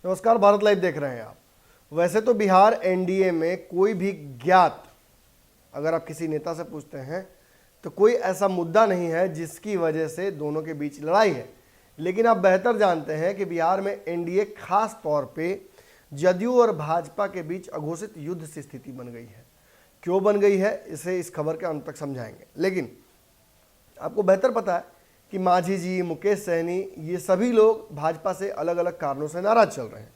नमस्कार, भारत लाइव देख रहे हैं आप। वैसे तो बिहार एनडीए में कोई भी ज्ञात, अगर आप किसी नेता से पूछते हैं तो कोई ऐसा मुद्दा नहीं है जिसकी वजह से दोनों के बीच लड़ाई है। लेकिन आप बेहतर जानते हैं कि बिहार में एनडीए खास तौर पे जदयू और भाजपा के बीच अघोषित युद्ध की स्थिति बन गई है। क्यों बन गई है इसे इस खबर के अंत तक समझाएंगे। लेकिन आपको बेहतर पता है कि मांझी जी, मुकेश सहनी, ये सभी लोग भाजपा से अलग अलग कारणों से नाराज चल रहे हैं।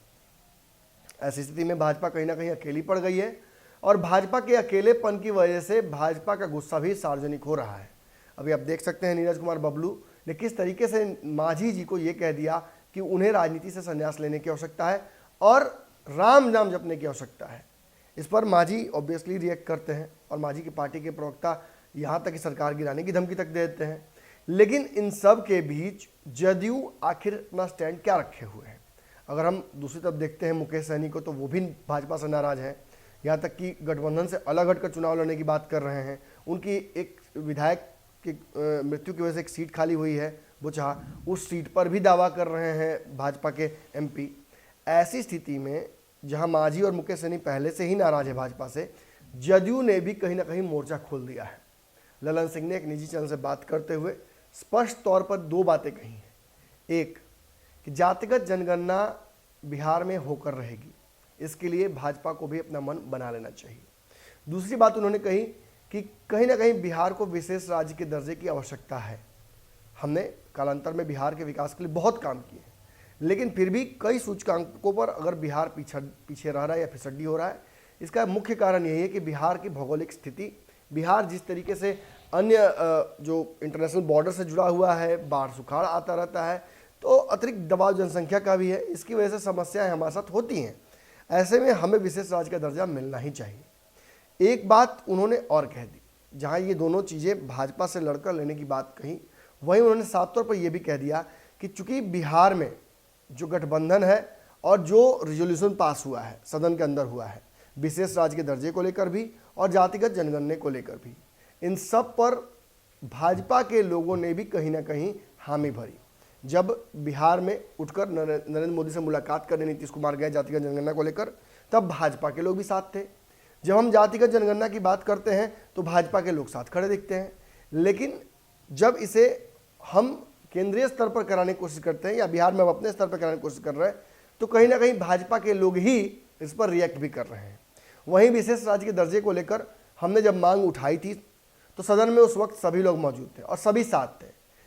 ऐसी स्थिति में भाजपा कहीं ना कहीं अकेली पड़ गई है और भाजपा के अकेलेपन की वजह से भाजपा का गुस्सा भी सार्वजनिक हो रहा है। अभी आप देख सकते हैं नीरज कुमार बबलू ने किस तरीके से मांझी जी को ये कह दिया कि उन्हें राजनीति से संन्यास लेने की आवश्यकता है और राम नाम जपने की आवश्यकता है। इस पर मांझी ऑब्वियसली रिएक्ट करते हैं और मांझी की पार्टी के प्रवक्ता यहाँ तक कि सरकार गिराने की धमकी तक देते हैं। लेकिन इन सब के बीच जदयू आखिर अपना स्टैंड क्या रखे हुए हैं। अगर हम दूसरी तरफ देखते हैं मुकेश सहनी को, तो वो भी भाजपा से नाराज हैं। यहाँ तक कि गठबंधन से अलग हटकर चुनाव लड़ने की बात कर रहे हैं। उनकी एक विधायक की मृत्यु की वजह से एक सीट खाली हुई है बुचहा, उस सीट पर भी दावा कर रहे हैं भाजपा के एमपी। ऐसी स्थिति में जहाँ मांझी और मुकेश सहनी पहले से ही नाराज है भाजपा से, जदयू ने भी कहीं ना कहीं मोर्चा खोल दिया है। ललन सिंह ने एक निजी चैनल से बात करते हुए स्पष्ट तौर पर दो बातें कही हैं। एक कि जातिगत जनगणना बिहार में होकर रहेगी, इसके लिए भाजपा को भी अपना मन बना लेना चाहिए। दूसरी बात उन्होंने कही कि कहीं ना कहीं बिहार को विशेष राज्य के दर्जे की आवश्यकता है। हमने कालांतर में बिहार के विकास के लिए बहुत काम किए, लेकिन फिर भी कई सूचकांकों पर अगर बिहार पीछे रह रहा है या फिसड्डी हो रहा है, इसका मुख्य कारण यही है कि बिहार की भौगोलिक स्थिति, बिहार जिस तरीके से अन्य जो इंटरनेशनल बॉर्डर से जुड़ा हुआ है, बाढ़ सुखाड़ आता रहता है, तो अतिरिक्त दबाव जनसंख्या का भी है। इसकी वजह से समस्याएं हमारे साथ होती हैं। ऐसे में हमें विशेष राज्य का दर्जा मिलना ही चाहिए। एक बात उन्होंने और कह दी, जहां ये दोनों चीज़ें भाजपा से लड़कर लेने की बात कही, वहीं उन्होंने साफ तौर पर यह भी कह दिया कि चूंकि बिहार में जो गठबंधन है और जो रिजोल्यूशन पास हुआ है, सदन के अंदर हुआ है, विशेष राज्य के दर्जे को लेकर भी और जातिगत जनगणना को लेकर भी, इन सब पर भाजपा के लोगों ने भी कहीं ना कहीं हामी भरी। जब बिहार में उठकर नरेंद्र मोदी से मुलाकात करने नीतीश कुमार गए जातिगत जनगणना को लेकर, तब भाजपा के लोग भी साथ थे। जब हम जातिगत जनगणना की बात करते हैं तो भाजपा के लोग साथ खड़े दिखते हैं। लेकिन जब इसे हम केंद्रीय स्तर पर कराने की कोशिश करते हैं या बिहार में हम अपने स्तर पर कराने की कोशिश कर रहे हैं, तो कहीं ना कहीं भाजपा के लोग ही इस पर रिएक्ट भी कर रहे हैं। वहीं विशेष राज्य के दर्जे को लेकर हमने जब मांग उठाई थी तो सदन में उस वक्त सभी लोग मौजूद थे और सभी साथ थे।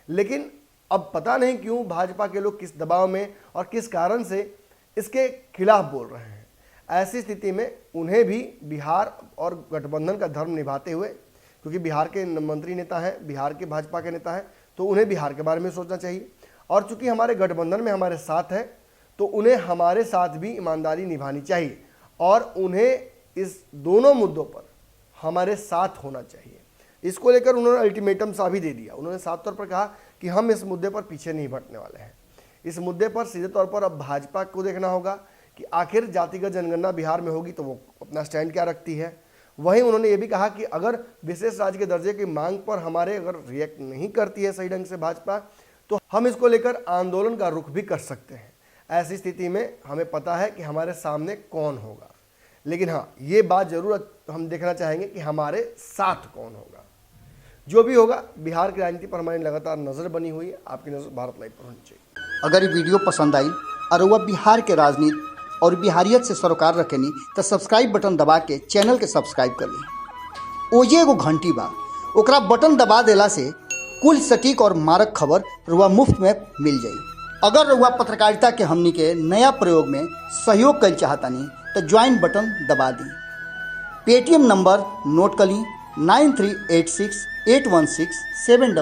लेकिन अब पता नहीं क्यों भाजपा के लोग किस दबाव में और किस कारण से इसके खिलाफ बोल रहे हैं। ऐसी स्थिति में उन्हें भी बिहार और गठबंधन का धर्म निभाते हुए, क्योंकि बिहार के मंत्री नेता हैं, बिहार के भाजपा के नेता हैं, तो उन्हें बिहार के बारे में सोचना चाहिए। और चूंकि हमारे गठबंधन में हमारे साथ है, तो उन्हें हमारे साथ भी ईमानदारी निभानी चाहिए और उन्हें इस दोनों मुद्दों पर हमारे साथ होना चाहिए। इसको लेकर उन्होंने अल्टीमेटम सा भी दे दिया। उन्होंने साफ तौर पर कहा कि हम इस मुद्दे पर पीछे नहीं हटने वाले हैं। इस मुद्दे पर सीधे तौर पर अब भाजपा को देखना होगा कि आखिर जातिगत जनगणना बिहार में होगी तो वो अपना स्टैंड क्या रखती है। वहीं उन्होंने ये भी कहा कि अगर विशेष राज्य के दर्जे की मांग पर हमारे अगर रिएक्ट नहीं करती है सही ढंग से भाजपा, तो हम इसको लेकर आंदोलन का रुख भी कर सकते हैं। ऐसी स्थिति में हमें पता है कि हमारे सामने कौन होगा, लेकिन हाँ, ये बात जरूर हम देखना चाहेंगे कि हमारे साथ कौन होगा। जो भी होगा, बिहार की राजनीति पर हमारी लगातार नज़र बनी हुई है। आपकी नज़र भारत लाइव पर होनी चाहिए। अगर ये वीडियो पसंद आई और वह बिहार के राजनीति और बिहारियत से सरोकार रखेनी तो सब्सक्राइब बटन दबा के चैनल के सब्सक्राइब कर ली। ओजे एगो घंटी बा, ओकरा बटन दबा देला से कुल सटीक और मारक खबर रुआ मुफ्त में मिल जाई। अगर रुआ पत्रकारिता के हमनी के नया प्रयोग में सहयोग कर चाहतानी तो ज्वाइन बटन दबा दी। पेटीएम नंबर नोट कर ली 93868167